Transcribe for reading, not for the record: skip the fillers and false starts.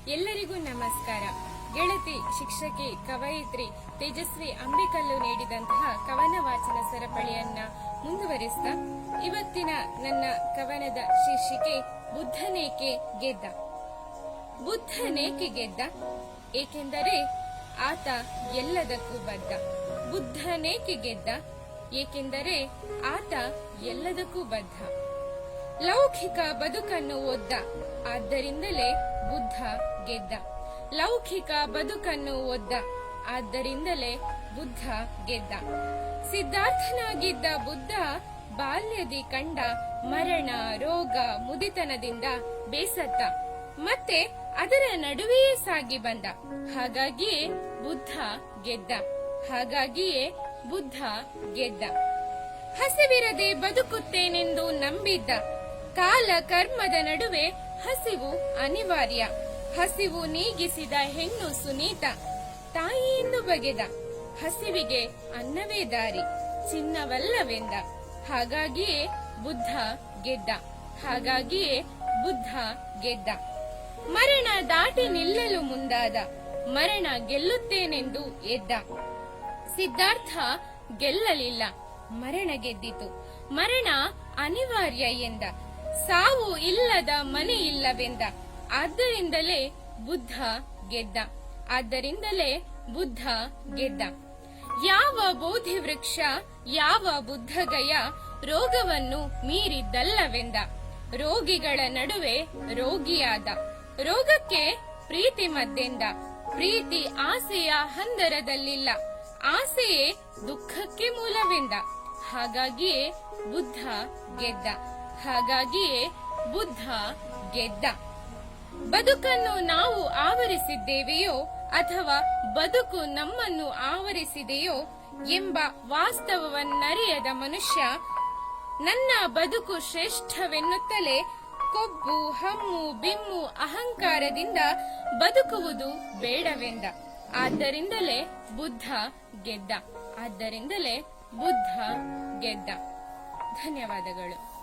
ಎಲ್ಲರಿಗೂ ನಮಸ್ಕಾರ. ಗೆಳತಿ, ಶಿಕ್ಷಕಿ, ಕವಯಿತ್ರಿ ತೇಜಸ್ವಿ ಅಂಬಿಕಲ್ಲು ನೀಡಿದಂತಹ ಕವನ ವಾಚನ ಸರಪಳಿಯನ್ನ ಮುಂದುವರಿಸ್ತಾ ಇವತ್ತಿನ ನನ್ನ ಕವನದ ಶೀರ್ಷಿಕೆ ಬುದ್ಧನೇಕೆ ಗೆದ್ದ. ಬುದ್ಧನೇಕೆ ಗೆದ್ದ? ಏಕೆಂದರೆ ಆತ ಎಲ್ಲದಕ್ಕೂ ಬದ್ಧ. ಬುದ್ಧನೇಕೆ ಗೆದ್ದ? ಏಕೆಂದರೆ ಆತ ಎಲ್ಲದಕ್ಕೂ ಬದ್ಧ. ಲೌಕಿಕ ಬದುಕನ್ನು ಒದ್ದ, ಆದ್ದರಿಂದಲೇ ಬುದ್ಧ ಗೆದ್ದ. ಲೌಕಿಕ ಬದುಕನ್ನು ಒದ್ದ, ಆದ್ದರಿಂದಲೇ ಬುದ್ಧ ಗೆದ್ದ. ಸಿದ್ಧಾರ್ಥನಾಗಿದ್ದ ಬುದ್ಧ ಬಾಲ್ಯದಿ ಕಂಡ ಮರಣ, ರೋಗ, ಮುದಿತನದಿಂದ ಬೇಸತ್ತ. ಮತ್ತೆ ಅದರ ನಡುವೆಯೇ ಸಾಗಿ ಬಂದ. ಹಾಗಾಗಿಯೇ ಬುದ್ಧ ಗೆದ್ದ. ಹಾಗಾಗಿಯೇ ಬುದ್ಧ ಗೆದ್ದ. ಹಸಿವಿರದೆ ಬದುಕುತ್ತೇನೆಂದು ನಂಬಿದ್ದ. ಕಾಲ ಕರ್ಮದ ನಡುವೆ ಹಸಿವು ಅನಿವಾರ್ಯ. ಹಸಿವು ನೀಗಿಸಿದ ಹೆಣ್ಣು ಸುನೀತ ತಾಯಿಯನ್ನು ಬಗೆದ. ಹಸಿವಿಗೆ ಅನ್ನವೇ ದಾರಿ, ಚಿನ್ನವಲ್ಲವೆಂದ. ಹಾಗಾಗಿಯೇ ಬುದ್ಧ ಗೆದ್ದ. ಹಾಗಾಗಿಯೇ ಬುದ್ಧ ಗೆದ್ದ. ಮರಣ ದಾಟಿ ನಿಲ್ಲಲು ಮುಂದಾದ. ಮರಣ ಗೆಲ್ಲುತ್ತೇನೆಂದು ಎದ್ದ. ಸಿದ್ಧಾರ್ಥ ಗೆಲ್ಲಲಿಲ್ಲ, ಮರಣ ಗೆದ್ದಿತು. ಮರಣ ಅನಿವಾರ್ಯ ಎಂದ. ಸಾವು ಇಲ್ಲದ ಮನೆ ಇಲ್ಲವೆಂದ. ಆದ್ದರಿಂದಲೇ ಬುದ್ಧ ಗೆದ್ದ. ಆದ್ದರಿಂದಲೇ ಬುದ್ಧ ಗೆದ್ದ. ಯಾವ ಬೋಧಿ ವೃಕ್ಷ, ಯಾವ ಬುದ್ಧಗಯ ರೋಗವನ್ನು ಮೀರಿದ್ದಲ್ಲವೆಂದ. ರೋಗಿಗಳ ನಡುವೆ ರೋಗಿಯಾದ. ರೋಗಕ್ಕೆ ಪ್ರೀತಿ ಮದ್ದೆಂದ. ಪ್ರೀತಿ ಆಸೆಯ ಹಂದರದಲ್ಲಿಲ್ಲ, ಆಸೆಯೇ ದುಃಖಕ್ಕೆ ಮೂಲವೆಂದ. ಹಾಗಾಗಿಯೇ ಬುದ್ಧ ಗೆದ್ದ. ಹಾಗಾಗಿಯೇ ಬುದ್ಧ ಗೆದ್ದ. ಬದುಕನ್ನು ನಾವು ಆವರಿಸಿದ್ದೇವೆಯೋ ಅಥವಾ ಬದುಕು ನಮ್ಮನ್ನು ಆವರಿಸಿದೆಯೋ ಎಂಬ ವಾಸ್ತವವನ್ನರಿಯದ ಮನುಷ್ಯ ನನ್ನ ಬದುಕು ಶ್ರೇಷ್ಠವೆನ್ನುತ್ತಲೇ ಕೊಬ್ಬು, ಹಮ್ಮು, ಬಿಮ್ಮು, ಅಹಂಕಾರದಿಂದ ಬದುಕುವುದು ಬೇಡವೆಂದ. ಆದ್ದರಿಂದಲೇ ಬುದ್ಧ ಗೆದ್ದ. ಆದ್ದರಿಂದಲೇ ಬುದ್ಧ ಗೆದ್ದ. ಧನ್ಯವಾದಗಳು.